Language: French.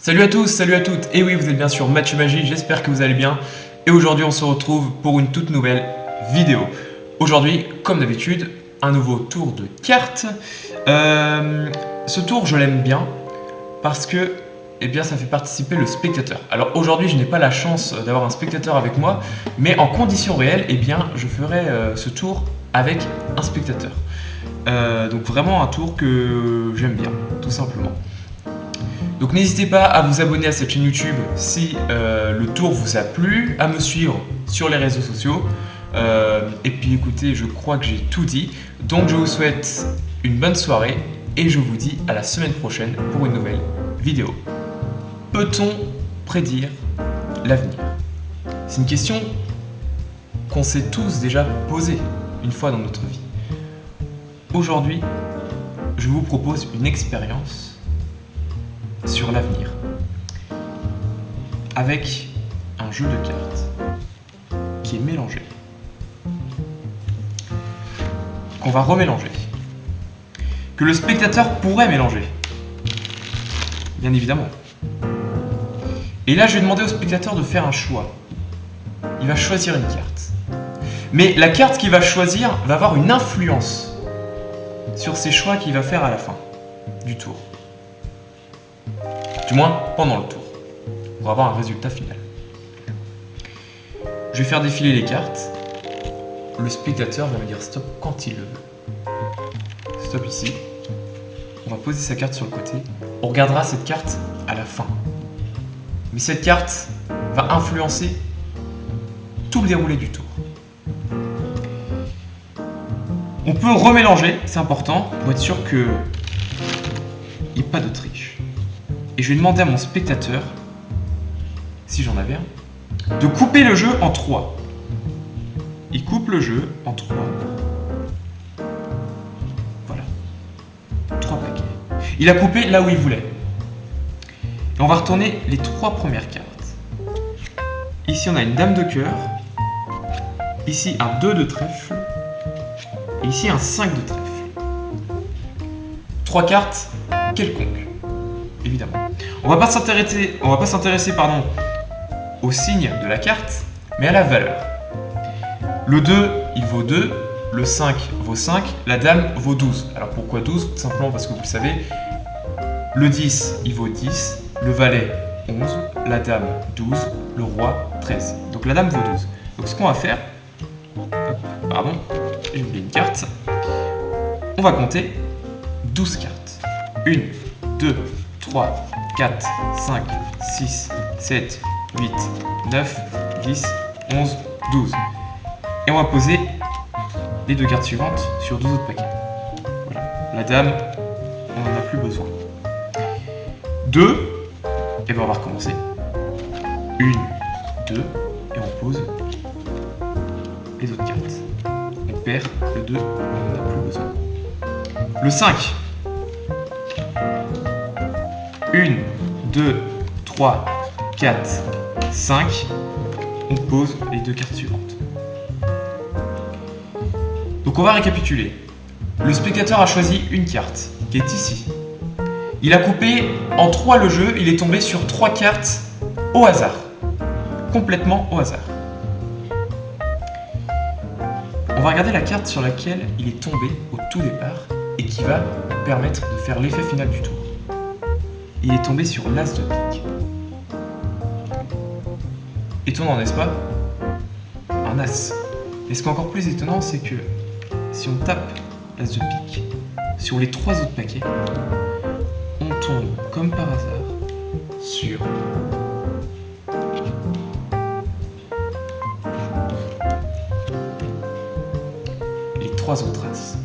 Salut à tous, salut à toutes, et oui vous êtes bien sûr Mathieu Magie, j'espère que vous allez bien. Et aujourd'hui on se retrouve pour une toute nouvelle vidéo. Aujourd'hui, comme d'habitude, un nouveau tour de cartes. Ce tour je l'aime bien parce que ça fait participer le spectateur. Alors aujourd'hui je n'ai pas la chance d'avoir un spectateur avec moi, mais en conditions réelles, je ferai ce tour avec un spectateur. Donc vraiment un tour que j'aime bien, tout simplement. Donc n'hésitez pas à vous abonner à cette chaîne YouTube si le tour vous a plu, à me suivre sur les réseaux sociaux. Et puis écoutez, je crois que j'ai tout dit. Donc je vous souhaite une bonne soirée et je vous dis à la semaine prochaine pour une nouvelle vidéo. Peut-on prédire l'avenir? C'est une question qu'on s'est tous déjà posée une fois dans notre vie. Aujourd'hui, je vous propose une expérience sur l'avenir avec un jeu de cartes qui est mélangé, qu'on va remélanger, que le spectateur pourrait mélanger, bien évidemment. Et là je vais demander au spectateur de faire un choix. Il va choisir une carte, mais la carte qu'il va choisir va avoir une influence sur ses choix qu'il va faire à la fin du tour. Du moins pendant le tour, pour avoir un résultat final. Je vais faire défiler les cartes. Le spectateur va me dire stop quand il le veut. Stop ici. On va poser sa carte sur le côté. On regardera cette carte à la fin. Mais cette carte va influencer tout le déroulé du tour. On peut remélanger, c'est important, pour être sûr qu'il n'y ait pas de triche. Et je vais demander à mon spectateur, si j'en avais un, de couper le jeu en 3. Il coupe le jeu en 3. Voilà. 3 paquets. Il a coupé là où il voulait. Et on va retourner les 3 premières cartes. Ici, on a une dame de cœur. Ici, un 2 de trèfle. Et ici, un 5 de trèfle. 3 cartes quelconques. Évidemment. On va pas s'intéresser au signe de la carte, mais à la valeur. Le 2, il vaut 2, le 5 vaut 5, la dame vaut 12. Alors pourquoi 12? Tout simplement parce que vous le savez, le 10, il vaut 10, le valet 11, la dame 12, le roi 13. Donc la dame vaut 12. Donc ce qu'on va faire, j'ai oublié une carte, on va compter 12 cartes. 1, 2, 3, 4, 5, 6, 7, 8, 9, 10, 11, 12. Et on va poser les 2 cartes suivantes sur 12 autres paquets. Voilà. La dame, on n'en a plus besoin. 2, et bien on va recommencer. 1, 2, et on pose les autres cartes. On perd le 2, on n'en a plus besoin. Le 5. 1, 2, 3, 4, 5. On pose les 2 cartes suivantes. Donc on va récapituler. Le spectateur a choisi une carte, qui est ici. Il a coupé en 3 le jeu, il est tombé sur 3 cartes au hasard. Complètement au hasard. On va regarder la carte sur laquelle il est tombé au tout départ et qui va permettre de faire l'effet final du tour. Il est tombé sur l'as de pique. Étonnant, n'est-ce pas? Un as. Et ce qui est encore plus étonnant, c'est que si on tape l'as de pique sur les 3 autres paquets, on tombe comme par hasard sur les 3 autres as.